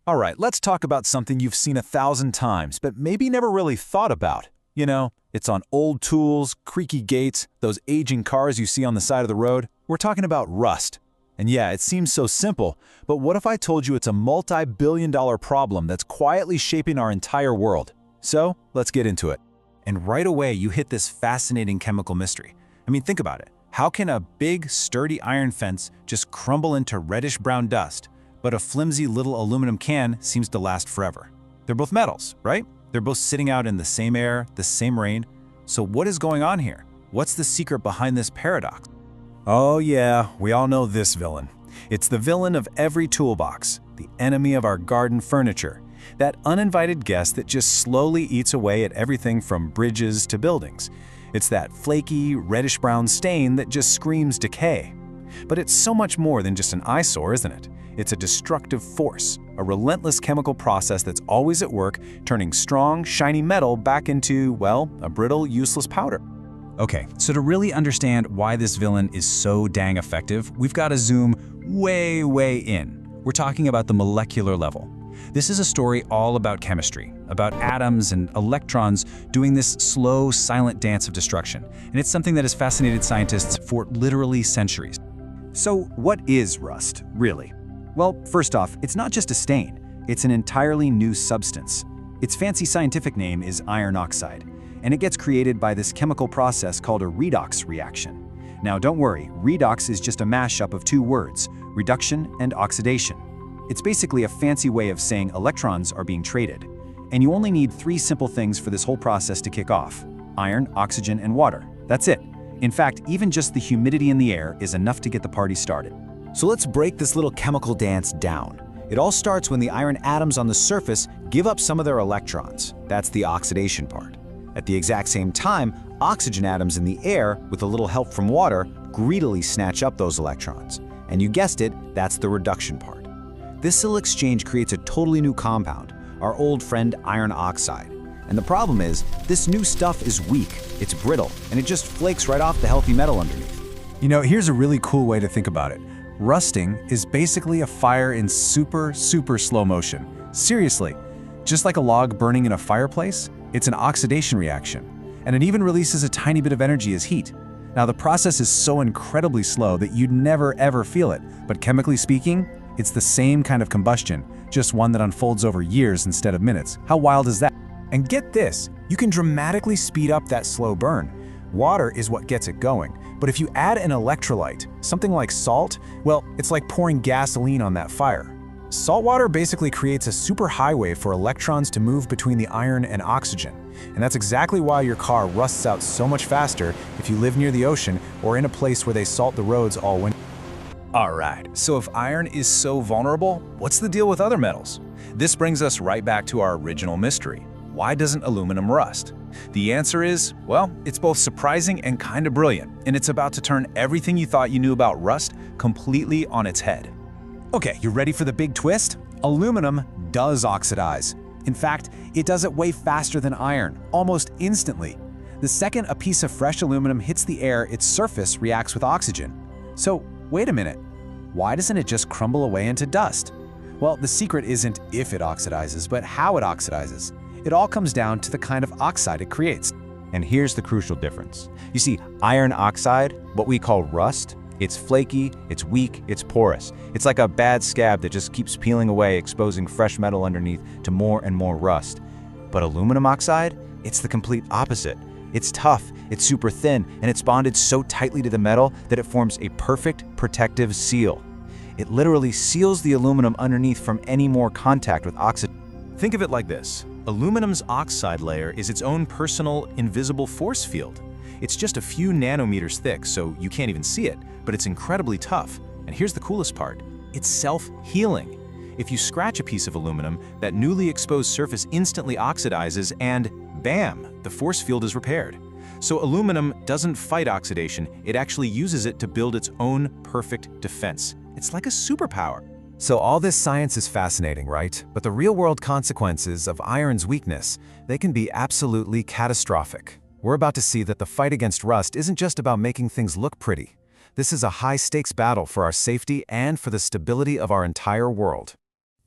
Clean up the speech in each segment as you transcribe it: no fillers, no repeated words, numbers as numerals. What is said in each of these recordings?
All right, let's talk about something you've seen 1,000 times, but maybe never really thought about. It's on old tools, creaky gates, those aging cars you see on the side of the road. We're talking about rust. And yeah, it seems so simple, but what if I told you it's a multi-billion-dollar problem that's quietly shaping our entire world? So, let's get into it. And right away, you hit this fascinating chemical mystery. I mean, think about it. How can a big, sturdy iron fence just crumble into reddish-brown dust, but a flimsy little aluminum can seems to last forever? They're both metals, right? They're both sitting out in the same air, the same rain. So what is going on here? What's the secret behind this paradox? Oh yeah, we all know this villain. It's the villain of every toolbox, the enemy of our garden furniture, that uninvited guest that just slowly eats away at everything from bridges to buildings. It's that flaky, reddish-brown stain that just screams decay. But it's so much more than just an eyesore, isn't it? It's a destructive force, a relentless chemical process that's always at work, turning strong, shiny metal back into, well, a brittle, useless powder. Okay, so to really understand why this villain is so dang effective, we've got to zoom way, way in. We're talking about the molecular level. This is a story all about chemistry, about atoms and electrons doing this slow, silent dance of destruction. And it's something that has fascinated scientists for literally centuries. So what is rust, really? Well, first off, it's not just a stain. It's an entirely new substance. Its fancy scientific name is iron oxide, and it gets created by this chemical process called a redox reaction. Now don't worry, redox is just a mashup of two words, reduction and oxidation. It's basically a fancy way of saying electrons are being traded. And you only need three simple things for this whole process to kick off: iron, oxygen, and water. That's it. In fact, even just the humidity in the air is enough to get the party started. So let's break this little chemical dance down. It all starts when the iron atoms on the surface give up some of their electrons. That's the oxidation part. At the exact same time, oxygen atoms in the air, with a little help from water, greedily snatch up those electrons. And you guessed it, that's the reduction part. This little exchange creates a totally new compound, our old friend iron oxide. And the problem is, this new stuff is weak, it's brittle, and it just flakes right off the healthy metal underneath. Here's a really cool way to think about it. Rusting is basically a fire in super slow motion. Seriously, just like a log burning in a fireplace, it's an oxidation reaction, and it even releases a tiny bit of energy as heat. Now, the process is so incredibly slow that you'd never ever feel it, but chemically speaking, it's the same kind of combustion, just one that unfolds over years instead of minutes. How wild is that? And get this, you can dramatically speed up that slow burn. Water is what gets it going, but if you add an electrolyte, something like salt, well, it's like pouring gasoline on that fire. Salt water basically creates a superhighway for electrons to move between the iron and oxygen. And that's exactly why your car rusts out so much faster if you live near the ocean or in a place where they salt the roads all winter. Alright, so if iron is so vulnerable, what's the deal with other metals? This brings us right back to our original mystery. Why doesn't aluminum rust? The answer is, well, it's both surprising and kind of brilliant, and it's about to turn everything you thought you knew about rust completely on its head. Okay, you ready for the big twist? Aluminum does oxidize. In fact, it does it way faster than iron, almost instantly. The second a piece of fresh aluminum hits the air, its surface reacts with oxygen. So, wait a minute. Why doesn't it just crumble away into dust? Well, the secret isn't if it oxidizes, but how it oxidizes. It all comes down to the kind of oxide it creates. And here's the crucial difference. You see, iron oxide, what we call rust, it's flaky, it's weak, it's porous. It's like a bad scab that just keeps peeling away, exposing fresh metal underneath to more and more rust. But aluminum oxide, it's the complete opposite. It's tough, it's super thin, and it's bonded so tightly to the metal that it forms a perfect protective seal. It literally seals the aluminum underneath from any more contact with oxygen. Think of it like this. Aluminum's oxide layer is its own personal, invisible force field. It's just a few nanometers thick, so you can't even see it, but it's incredibly tough. And here's the coolest part. It's self-healing. If you scratch a piece of aluminum, that newly exposed surface instantly oxidizes and bam, the force field is repaired. So aluminum doesn't fight oxidation, it actually uses it to build its own perfect defense. It's like a superpower. So all this science is fascinating, right? But the real-world consequences of iron's weakness, they can be absolutely catastrophic. We're about to see that the fight against rust isn't just about making things look pretty. This is a high-stakes battle for our safety and for the stability of our entire world.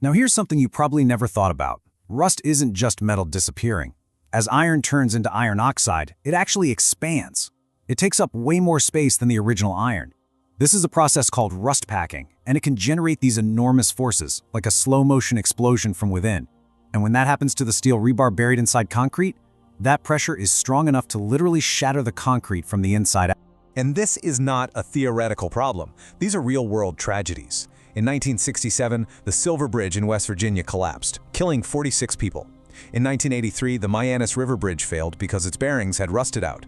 Now here's something you probably never thought about. Rust isn't just metal disappearing. As iron turns into iron oxide, it actually expands. It takes up way more space than the original iron. This is a process called rust packing, and it can generate these enormous forces, like a slow-motion explosion from within. And when that happens to the steel rebar buried inside concrete, that pressure is strong enough to literally shatter the concrete from the inside out. And this is not a theoretical problem. These are real-world tragedies. In 1967, the Silver Bridge in West Virginia collapsed, killing 46 people. In 1983, the Mianus River Bridge failed because its bearings had rusted out.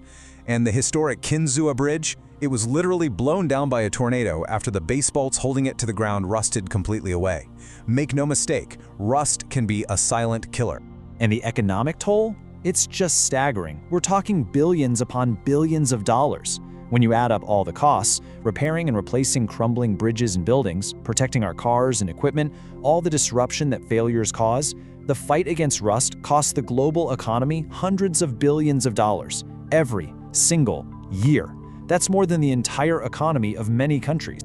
And the historic Kinzua Bridge, it was literally blown down by a tornado after the base bolts holding it to the ground rusted completely away. Make no mistake, rust can be a silent killer. And the economic toll? It's just staggering. We're talking billions upon billions of dollars. When you add up all the costs, repairing and replacing crumbling bridges and buildings, protecting our cars and equipment, all the disruption that failures cause, the fight against rust costs the global economy hundreds of billions of dollars every single year. That's more than the entire economy of many countries.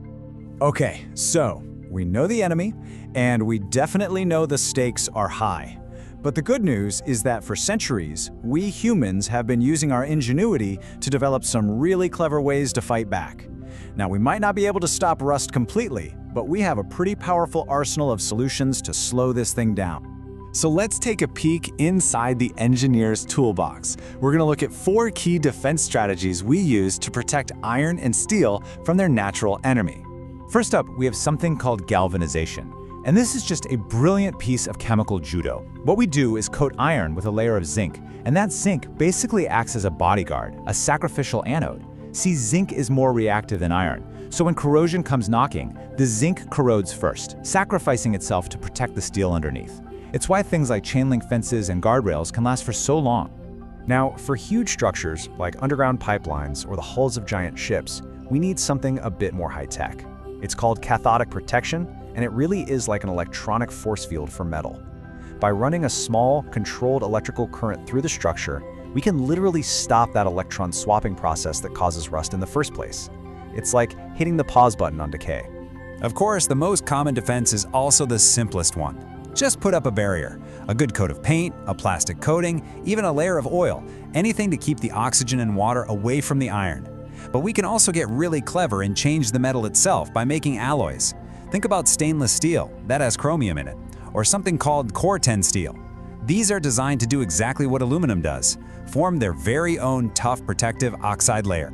Okay, so we know the enemy, and we definitely know the stakes are high. But the good news is that for centuries, we humans have been using our ingenuity to develop some really clever ways to fight back. Now, we might not be able to stop rust completely, but we have a pretty powerful arsenal of solutions to slow this thing down. So let's take a peek inside the engineer's toolbox. We're going to look at 4 key defense strategies we use to protect iron and steel from their natural enemy. First up, we have something called galvanization. And this is just a brilliant piece of chemical judo. What we do is coat iron with a layer of zinc, and that zinc basically acts as a bodyguard, a sacrificial anode. See, zinc is more reactive than iron, so when corrosion comes knocking, the zinc corrodes first, sacrificing itself to protect the steel underneath. It's why things like chain link fences and guardrails can last for so long. Now, for huge structures like underground pipelines or the hulls of giant ships, we need something a bit more high-tech. It's called cathodic protection, and it really is like an electronic force field for metal. By running a small, controlled electrical current through the structure, we can literally stop that electron swapping process that causes rust in the first place. It's like hitting the pause button on decay. Of course, the most common defense is also the simplest one. Just put up a barrier, a good coat of paint, a plastic coating, even a layer of oil, anything to keep the oxygen and water away from the iron. But we can also get really clever and change the metal itself by making alloys. Think about stainless steel, that has chromium in it, or something called Corrosion steel. These are designed to do exactly what aluminum does, form their very own tough protective oxide layer.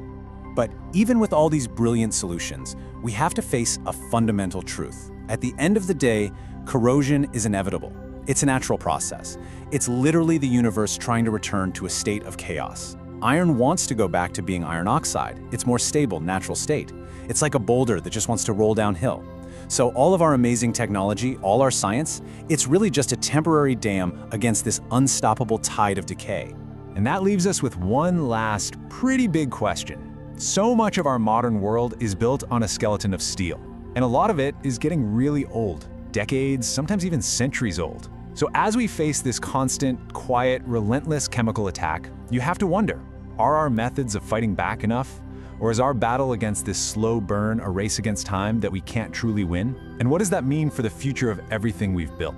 But even with all these brilliant solutions, we have to face a fundamental truth. At the end of the day, corrosion is inevitable. It's a natural process. It's literally the universe trying to return to a state of chaos. Iron wants to go back to being iron oxide, its more stable, natural state. It's like a boulder that just wants to roll downhill. So all of our amazing technology, all our science, it's really just a temporary dam against this unstoppable tide of decay. And that leaves us with one last pretty big question. So much of our modern world is built on a skeleton of steel, and a lot of it is getting really old, decades, sometimes even centuries old. So as we face this constant, quiet, relentless chemical attack, you have to wonder, are our methods of fighting back enough? Or is our battle against this slow burn a race against time that we can't truly win? And what does that mean for the future of everything we've built?